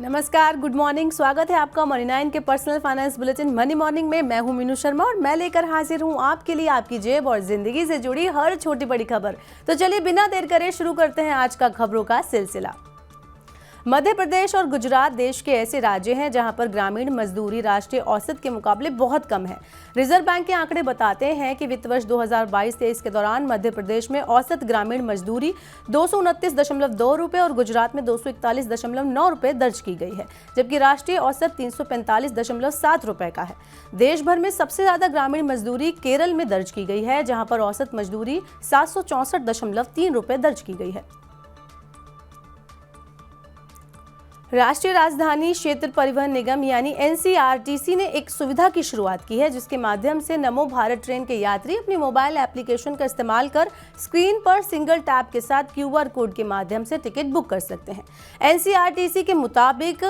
नमस्कार, good morning. स्वागत है आपका मनी 9 के personal finance bulletin money morning में। मैं हूं मीनू शर्मा और मैं लेकर हाजिर हूं आपके लिए आपकी जेब और जिंदगी से जुड़ी हर छोटी बड़ी खबर। तो चलिए बिना देर करे शुरू करते हैं आज का खबरों का सिलसिला। मध्य प्रदेश और गुजरात देश के ऐसे राज्य हैं जहां पर ग्रामीण मजदूरी राष्ट्रीय औसत के मुकाबले बहुत कम है। रिजर्व बैंक के आंकड़े बताते हैं कि वित्त वर्ष 2022-23 के दौरान मध्य प्रदेश में औसत ग्रामीण मजदूरी 229.2 रुपये और गुजरात में 241.9 रुपये दर्ज की गई है, जबकि राष्ट्रीय औसत 345.7 रुपये का है। देश भर में सबसे ज्यादा ग्रामीण मजदूरी केरल में दर्ज की गई है, जहां पर औसत मजदूरी 764.3 रुपये दर्ज की गई है। राष्ट्रीय राजधानी क्षेत्र परिवहन निगम यानी NCRTC ने एक सुविधा की शुरुआत की है, जिसके माध्यम से नमो भारत ट्रेन के यात्री अपनी मोबाइल एप्लीकेशन का इस्तेमाल कर स्क्रीन पर सिंगल टैप के साथ QR कोड के माध्यम से टिकट बुक कर सकते हैं। NCRTC के मुताबिक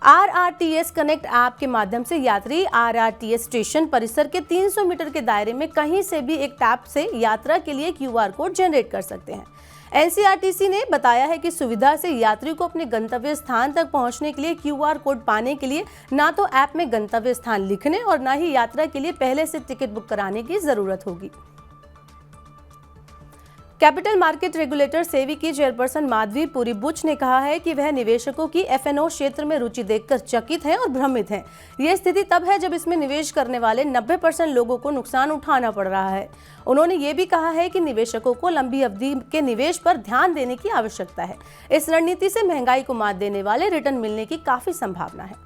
RRTS कनेक्ट ऐप के माध्यम से यात्री RRTS स्टेशन परिसर के 300 मीटर के दायरे में कहीं से भी एक टैप से यात्रा के लिए QR कोड जनरेट कर सकते हैं। NCRTC ने बताया है कि सुविधा से यात्री को अपने गंतव्य स्थान तक पहुंचने के लिए QR कोड पाने के लिए ना तो ऐप में गंतव्य स्थान लिखने और ना ही यात्रा के लिए पहले से टिकट बुक कराने की जरूरत होगी। कैपिटल मार्केट रेगुलेटर सेबी की चेयरपर्सन माधवी पुरी बुच ने कहा है कि वह निवेशकों की F&O क्षेत्र में रुचि देखकर चकित हैं और भ्रमित हैं। यह स्थिति तब है जब इसमें निवेश करने वाले 90% लोगों को नुकसान उठाना पड़ रहा है। उन्होंने ये भी कहा है कि निवेशकों को लंबी अवधि के निवेश पर ध्यान देने की आवश्यकता है। इस रणनीति से महंगाई को मात देने वाले रिटर्न मिलने की काफी संभावना है।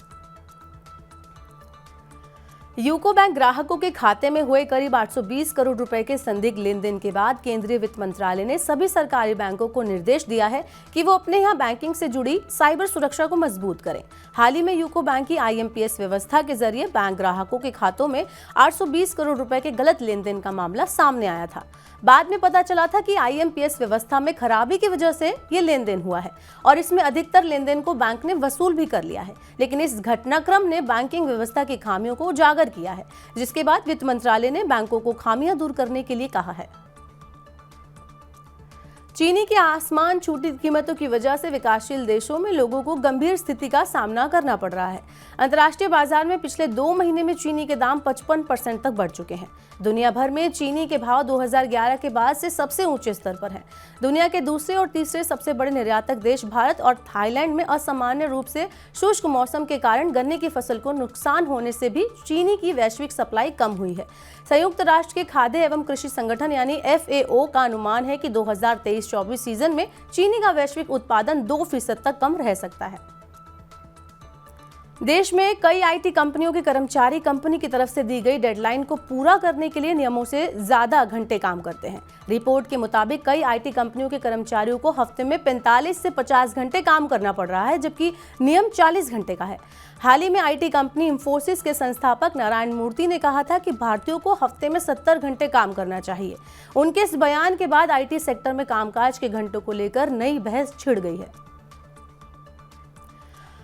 यूको बैंक ग्राहकों के खाते में हुए करीब 820 करोड़ रुपए के संदिग्ध लेन देन के बाद केंद्रीय वित्त मंत्रालय ने सभी सरकारी बैंकों को निर्देश दिया है कि वो अपने यहाँ बैंकिंग से जुड़ी साइबर सुरक्षा को मजबूत करें। हाल ही में यूको बैंक की IMPS व्यवस्था के जरिए बैंक ग्राहकों के खातों में 820 करोड़ रुपए के गलत लेन देन का मामला सामने आया था। बाद में पता चला था कि IMPS व्यवस्था में खराबी की वजह से ये लेन देन हुआ है और इसमें अधिकतर लेन देन को बैंक ने वसूल भी कर लिया है। लेकिन इस घटनाक्रम ने बैंकिंग व्यवस्था की खामियों को उजागर किया है, जिसके बाद वित्त मंत्रालय ने बैंकों को खामियां दूर करने के लिए कहा है। चीनी की आसमान छूती कीमतों की वजह से विकासशील देशों में लोगों को गंभीर स्थिति का सामना करना पड़ रहा है। अंतर्राष्ट्रीय बाजार में पिछले 2 महीने में चीनी के दाम 55% तक बढ़ चुके हैं। दुनिया भर में चीनी के भाव 2011 के बाद से सबसे ऊंचे स्तर पर हैं। दुनिया के दूसरे और तीसरे सबसे बड़े निर्यातक देश भारत और थाईलैंड में असामान्य रूप से शुष्क मौसम के कारण गन्ने की फसल को नुकसान होने से भी चीनी की वैश्विक सप्लाई कम हुई है। संयुक्त राष्ट्र के खाद्य एवं कृषि संगठन यानी FAO का अनुमान है कि 2023-24 सीजन में चीनी का वैश्विक उत्पादन 2% तक कम रह सकता है। देश में कई IT कंपनियों के कर्मचारी कंपनी की तरफ से दी गई डेडलाइन को पूरा करने के लिए नियमों से ज्यादा घंटे काम करते हैं। रिपोर्ट के मुताबिक कई IT कंपनियों के कर्मचारियों को हफ्ते में 45 से 50 घंटे काम करना पड़ रहा है, जबकि नियम 40 घंटे का है। हाल ही में IT कंपनी इंफोसिस के संस्थापक नारायण मूर्ति ने कहा था कि भारतीयों को हफ्ते में 70 घंटे काम करना चाहिए। उनके इस बयान के बाद IT सेक्टर में कामकाज के घंटों को लेकर नई बहस छिड़ गई है।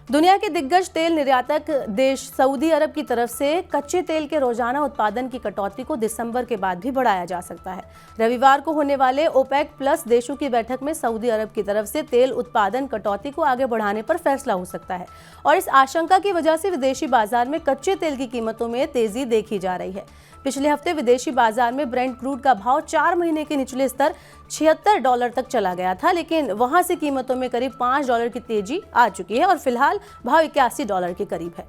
दुनिया के दिग्गज तेल निर्यातक देश सऊदी अरब की तरफ से कच्चे तेल के रोजाना उत्पादन की कटौती को दिसंबर के बाद भी बढ़ाया जा सकता है। रविवार को होने वाले OPEC प्लस देशों की बैठक में सऊदी अरब की तरफ से तेल उत्पादन कटौती को आगे बढ़ाने पर फैसला हो सकता है और इस आशंका की वजह से विदेशी बाजार में कच्चे तेल की कीमतों में तेजी देखी जा रही है। पिछले हफ्ते विदेशी बाजार में ब्रेंट क्रूड का भाव 4 महीने के निचले स्तर $76 तक चला गया था, लेकिन वहां से कीमतों में करीब $5 की तेजी आ चुकी है और फिलहाल भाव $81 के करीब है।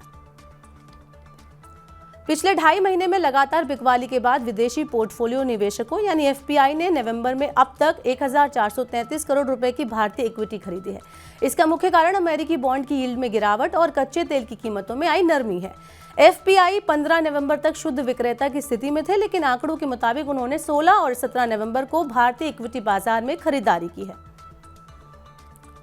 पिछले 2.5 महीने में लगातार बिकवाली के बाद विदेशी पोर्टफोलियो निवेशकों यानी FPI ने नवंबर में अब तक 1433 करोड़ रुपए की भारतीय इक्विटी खरीदी है। इसका मुख्य कारण अमेरिकी बॉन्ड की यील्ड में गिरावट और कच्चे तेल की कीमतों में आई नरमी है। FPI 15 नवंबर तक शुद्ध विक्रेता की स्थिति में थे, लेकिन आंकड़ों के मुताबिक उन्होंने 16 और 17 नवंबर को भारतीय इक्विटी बाजार में खरीदारी की है।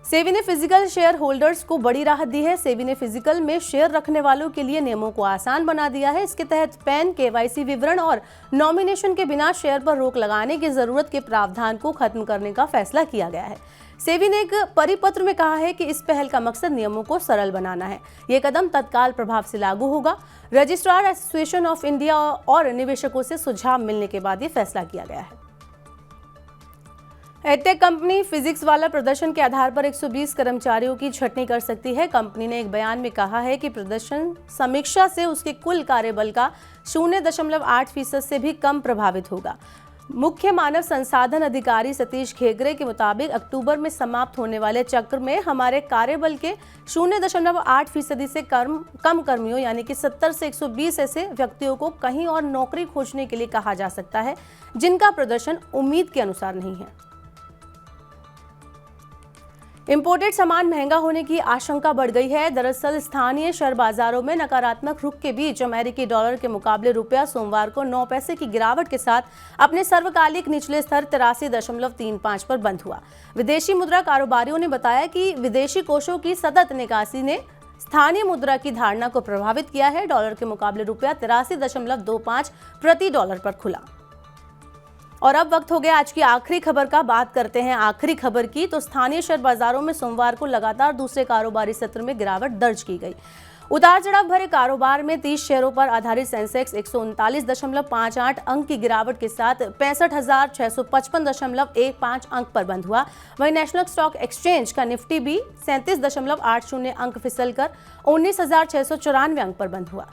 सेबी ने फिजिकल शेयर होल्डर्स को बड़ी राहत दी है। सेबी ने फिजिकल में शेयर रखने वालों के लिए नियमों को आसान बना दिया है। इसके तहत पैन, KYC विवरण और नॉमिनेशन के बिना शेयर पर रोक लगाने की जरूरत के प्रावधान को खत्म करने का फैसला किया गया है। सेबी ने एक परिपत्र में कहा है कि इस पहल का मकसद नियमों को सरल बनाना है। ये कदम तत्काल प्रभाव से लागू होगा। रजिस्ट्रार एसोसिएशन ऑफ इंडिया और निवेशकों से सुझाव मिलने के बाद ये फैसला किया गया है। एडटेक कंपनी फिजिक्स वाला प्रदर्शन के आधार पर 120 कर्मचारियों की छंटनी कर सकती है। कंपनी ने एक बयान में कहा है कि प्रदर्शन समीक्षा से उसके कुल कार्यबल का 0.8% से भी कम प्रभावित होगा। मुख्य मानव संसाधन अधिकारी सतीश खेगरे के मुताबिक अक्टूबर में समाप्त होने वाले चक्र में हमारे कार्यबल के 0.8% से कम कर्मियों यानी कि 70 से 120 ऐसे व्यक्तियों को कहीं और नौकरी खोजने के लिए कहा जा सकता है जिनका प्रदर्शन उम्मीद के अनुसार नहीं है। इंपोर्टेड सामान महंगा होने की आशंका बढ़ गई है। दरअसल स्थानीय शेयर बाजारों में नकारात्मक रुख के बीच अमेरिकी डॉलर के मुकाबले रुपया सोमवार को 9 पैसे की गिरावट के साथ अपने सर्वकालिक निचले स्तर 83.35 पर बंद हुआ। विदेशी मुद्रा कारोबारियों ने बताया कि विदेशी कोषों की सतत निकासी ने स्थानीय मुद्रा की धारणा को प्रभावित किया है। डॉलर के मुकाबले रुपया 83.25 प्रति डॉलर पर खुला। और अब वक्त हो गया आज की आखिरी खबर का। बात करते हैं आखिरी खबर की, तो स्थानीय शेयर बाजारों में सोमवार को लगातार दूसरे कारोबारी सत्र में गिरावट दर्ज की गई। उतार चढ़ाव भरे कारोबार में 30 शेयरों पर आधारित सेंसेक्स 139.58 अंक की गिरावट के साथ 65,655.15 अंक पर बंद हुआ। वहीं नेशनल स्टॉक एक्सचेंज का निफ्टी भी 37.80 अंक फिसलकर 19,694 अंक पर बंद हुआ।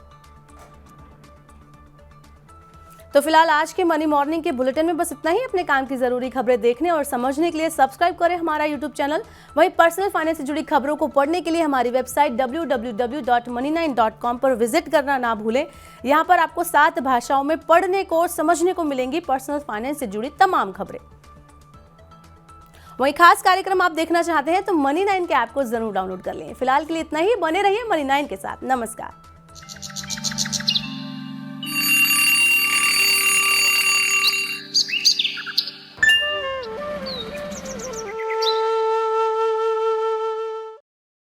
तो फिलहाल आज के मनी मॉर्निंग के बुलेटिन में बस इतना ही। अपने काम की जरूरी खबरें देखने और समझने के लिए सब्सक्राइब करें हमारा यूट्यूब चैनल। वहीं पर्सनल फाइनेंस से जुड़ी खबरों को पढ़ने के लिए हमारी वेबसाइट www.money9.com पर विजिट करना ना भूलें। यहाँ पर आपको 7 भाषाओं में पढ़ने को और समझने को मिलेंगी पर्सनल फाइनेंस से जुड़ी तमाम खबरें। वहीं खास कार्यक्रम आप देखना चाहते हैं तो मनी 9 के ऐप को जरूर डाउनलोड कर लें। फिलहाल के लिए इतना ही। बने रहिए मनी 9 के साथ। नमस्कार।